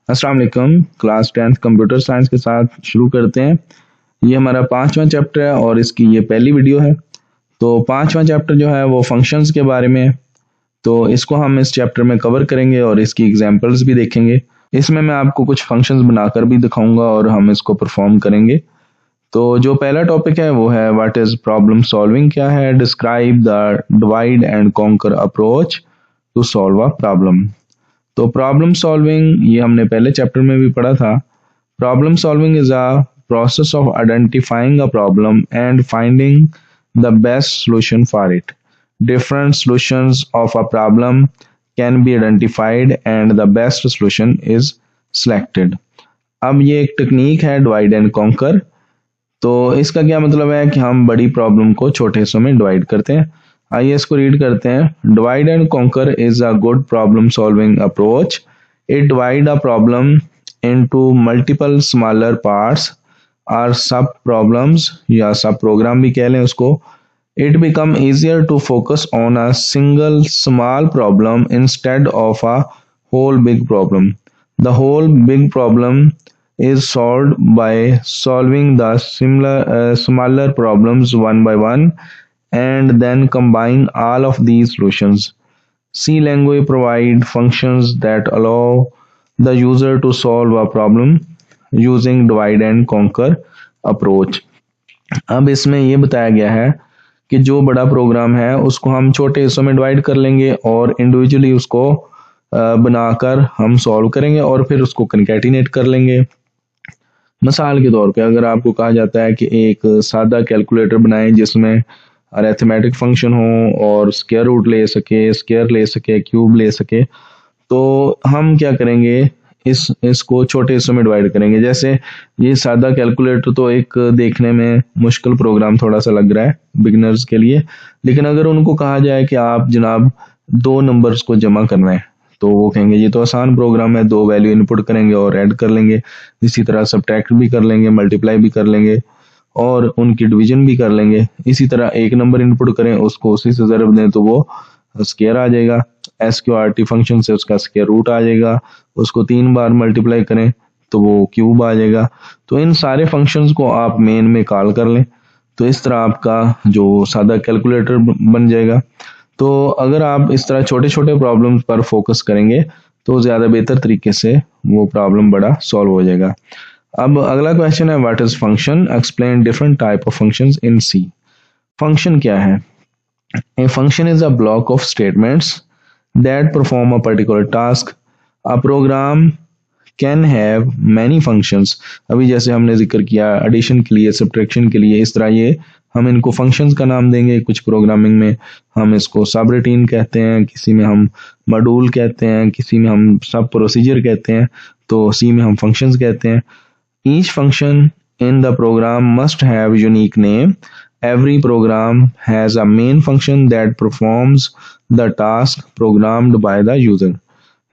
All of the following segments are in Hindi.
अस्सलाम वालेकुम। क्लास 10th कंप्यूटर साइंस के साथ शुरू करते हैं। ये हमारा 5वां चैप्टर है और इसकी ये पहली वीडियो है। तो 5वां चैप्टर जो है वो फंक्शंस के बारे में है। तो इसको हम इस चैप्टर में कवर करेंगे और इसकी एग्जांपल्स भी देखेंगे। इसमें मैं आपको कुछ फंक्शंस बनाकर भी दिखाऊंगा और हम इसको परफॉर्म करेंगे। तो जो पहला टॉपिक है वो है व्हाट इज प्रॉब्लम सॉल्विंग, क्या है, describe the divide and conquer approach to solve a problem. तो प्रॉब्लम सॉल्विंग ये हमने पहले चैप्टर में भी पढ़ा था। Problem solving is a process of identifying a problem and finding the best solution for it. Different solutions of a problem can be identified and the best solution is selected. अब ये एक टेक्निक है डिवाइड एंड कॉन्कर। तो इसका क्या मतलब है कि हम बड़ी प्रॉब्लम को छोटे हिस्सों में डिवाइड करते हैं। आइए इसको रीड करते हैं। Divide and conquer is a good problem solving approach. It divide a problem into multiple smaller parts और सब प्रॉब्लम्स या सब प्रोग्राम भी कह लें उसको। It become easier to focus on a single small problem instead of a whole big problem. The whole big problem is solved by solving the smaller problems one by one and then combine all of these solutions. C language provide functions that allow the user to solve a problem using divide and conquer approach. अब इसमें ये बताया गया है कि जो बड़ा प्रोग्राम है उसको हम छोटे हिस्सों में डिवाइड कर लेंगे और इंडिविजुअली उसको बनाकर हम सॉल्व करेंगे और फिर उसको कनकैटिनेट कर लेंगे। मिसाल के तौर पे अगर आपको कहा जाता है कि एक सादा कैलकुलेटर बनाएं जिसमें अरिथमेटिक फंक्शन हो और स्क्वायर रूट ले सके, स्क्वायर ले सके, क्यूब ले सके, तो हम क्या करेंगे, इसको छोटे हिस्सों में डिवाइड करेंगे। जैसे ये सादा कैलकुलेटर तो एक देखने में मुश्किल प्रोग्राम थोड़ा सा लग रहा है बिगिनर्स के लिए, लेकिन अगर उनको कहा जाए कि आप जनाब दो नंबर्स को जमा करना है तो वो कहेंगे ये तो आसान प्रोग्राम है, दो वैल्यू इनपुट करेंगे और ऐड कर लेंगे। इसी तरह सब्ट्रैक्ट भी कर लेंगे, मल्टीप्लाई भी कर लेंगे और उनकी डिवीजन भी कर लेंगे। इसी तरह एक नंबर इनपुट करें, उसको उसी से ज़रब दें तो वो स्क्वायर आ जाएगा। SQRT फंक्शन से उसका स्क्वायर रूट आ जाएगा। उसको 3 बार मल्टीप्लाई करें तो वो क्यूब आ जाएगा। तो इन सारे फंक्शंस को आप मेन में कॉल कर लें, तो इस तरह आपका जो सादा कैलकुलेटर बन जाएगा। तो अगर आप इस तरह छोटे छोटे प्रॉब्लम्स पर फोकस करेंगे तो ज़्यादा बेहतर तरीके से वो प्रॉब्लम बड़ा सॉल्व हो जाएगा। अब अगला क्वेश्चन है what is function, explain different type of functions in C. Function क्या है? A function is a block of statements that perform a particular task. A program can have many functions. अभी जैसे हमने जिक्र किया एडिशन के लिए, सब्ट्रैक्शन के लिए, इस तरह ये हम इनको फंक्शंस का नाम देंगे। कुछ प्रोग्रामिंग में हम इसको सब रूटीन कहते हैं, किसी में हम मॉड्यूल कहते हैं, किसी में हम सब प्रोसीजर कहते हैं, तो सी में हम फंक्शंस कहते हैं। Each function in the program must have unique name. Every program has a main function that performs the task programmed by the user.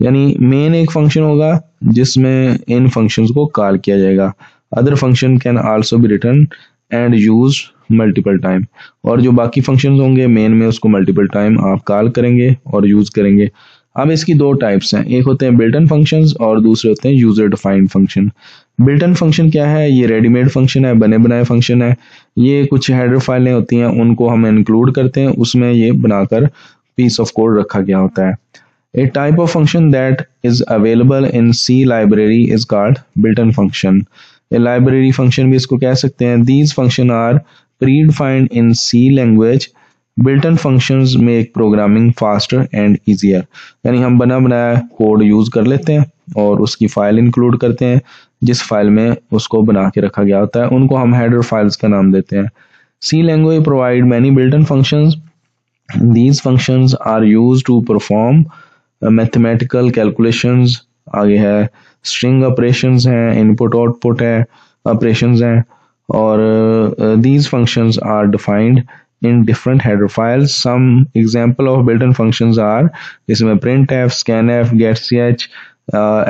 यानी मेन एक फंक्शन होगा जिसमें इन फंक्शंस को कॉल किया जाएगा। Other function can also be written and use multiple time. और जो बाकी फंक्शंस होंगे मेन में उसको मल्टीपल टाइम आप कॉल करेंगे और यूज करेंगे। अब इसकी दो टाइप्स हैं, एक होते हैं बिल्ट इन फंक्शंस और दूसरे होते हैं user defined function. Built in function क्या है? ये रेडीमेड फंक्शन है, बने बनाए फंक्शन है। ये कुछ हेडर फाइलें होती हैं उनको हम इंक्लूड करते हैं, उसमें ये बनाकर पीस ऑफ कोड रखा गया होता है। A type of function that is available in C library is called built-in function. A library function भी इसको कह सकते हैं। These functions are predefined in C language. Built-in functions make programming faster and easier. यानी हम बना बनाया कोड यूज कर लेते हैं और उसकी फाइल इंक्लूड करते हैं जिस फाइल में उसको बना के रखा गया होता है, उनको हम हेडर फाइल्स का नाम देते हैं। C language provide many built-in functions. These functions are used to perform mathematical calculations. आगे है स्ट्रिंग ऑपरेशंस हैं, इनपुट आउटपुट है, ऑपरेशंस हैं। और these functions are defined in different header files. Some example of built-in functions are, इसमें printf, scanf, getch,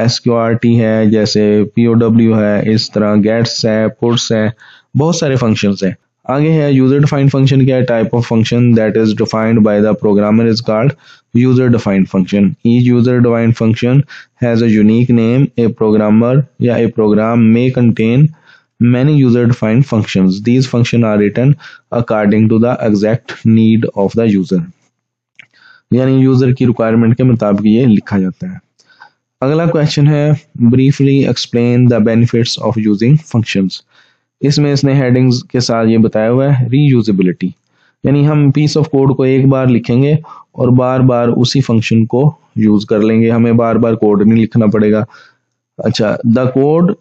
SQRT है, जैसे POW है, इस तरह gets है, puts है, बहुत सारे functions हैं। आगे है यूजर डिफाइंड फंक्शन क्या है, type of function that is defined by the programmer is called user defined function. Each user defined function has a unique name. A programmer या a program may contain many user defined functions. These functions are written according to the exact need of the user, यानी यूजर की रिक्वायरमेंट के मुताबिक ये लिखा जाता है। अगला क्वेश्चन है briefly explain the benefits of using functions. इसमें इसने हेडिंग्स के साथ ये बताया हुआ है रीयूजेबिलिटी, यानी हम पीस ऑफ कोड को एक बार लिखेंगे और बार बार उसी फंक्शन को यूज कर लेंगे, हमें बार बार कोड नहीं लिखना पड़ेगा। अच्छा, the code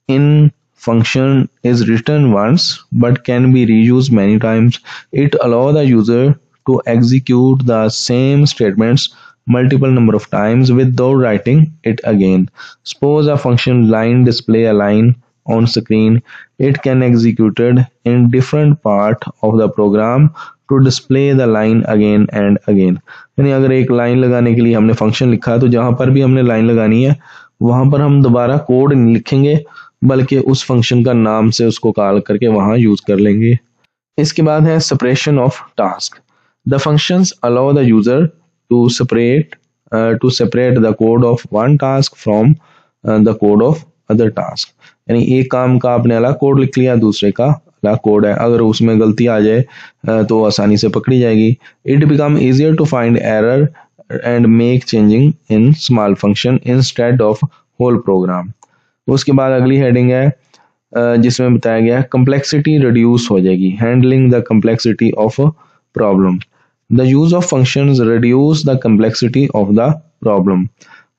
in function is written once but can be reused many times. It allows the user to execute the same statements multiple number of times without writing it again. Suppose a function line display a line on screen. It can executed in different part of the program to display the line again and again. यानी अगर एक लाइन लगाने के लिए हमने फंक्शन लिखा है तो जहां पर भी हमने लाइन लगानी है वहां पर हम दोबारा कोड नहीं लिखेंगे बल्कि उस फंक्शन का नाम से उसको कॉल करके वहां यूज कर लेंगे। इसके बाद है separation of task. The functions allow the user to separate the code of one task from the code of other task, यानी एक काम का आपने अलग कोड लिख लिया, दूसरे का अलग कोड है, अगर उसमें गलती आ जाए तो आसानी से पकड़ी जाएगी। It become easier to find error and make changing in small function instead of whole program. उसके बाद अगली हेडिंग है जिसमें बताया गया है कम्प्लेक्सिटी रिड्यूस हो जाएगी, handling the complexity of problem. The use of functions reduce the complexity of the problem,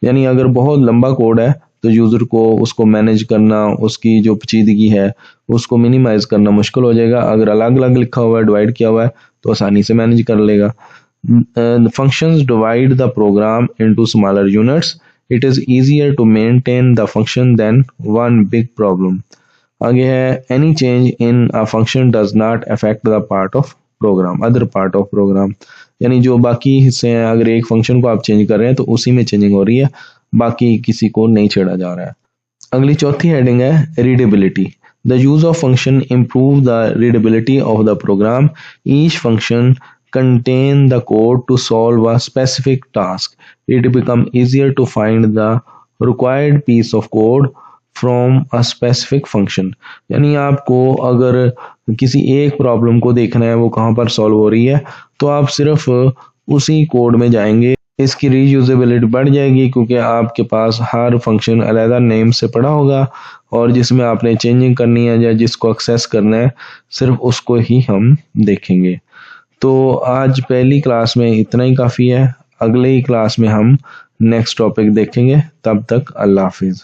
यानी अगर बहुत लंबा कोड है तो यूजर को उसको मैनेज करना, उसकी जो पेचीदगी है उसको मिनिमाइज करना मुश्किल हो जाएगा। अगर अलग अलग लिखा हुआ है, डिवाइड किया हुआ है तो आसानी से मैनेज कर लेगा। Functions divide the programme into smaller units. It is easier to maintain the function than one big problem. आगे है any change in a function does not affect the other part of program, यानी जो बाकी हिस्से हैं अगर एक फंक्शन को आप चेंज कर रहे हैं तो उसी में चेंजिंग हो रही है, बाकी किसी को नहीं छेड़ा जा रहा है। अगली चौथी हेडिंग है readability. The use of function improve the readability of the program. Each function contain the code to solve a specific task. It become easier to find the required piece of code from a specific function. यानी आपको अगर किसी एक प्रॉब्लम को देखना है वो कहाँ पर सॉल्व हो रही है तो आप सिर्फ उसी कोड में जाएंगे, इसकी रीयूजेबिलिटी बढ़ जाएगी क्योंकि आपके पास हर फंक्शन अलग नेम से पड़ा होगा और जिसमें आपने चेंजिंग करनी है या जिसको एक्सेस करना है सिर्फ उसको ही हम देखेंगे। तो आज पहली क्लास में इतना ही काफ़ी है, अगले ही क्लास में हम नेक्स्ट टॉपिक देखेंगे। तब तक अल्लाह हाफिज़।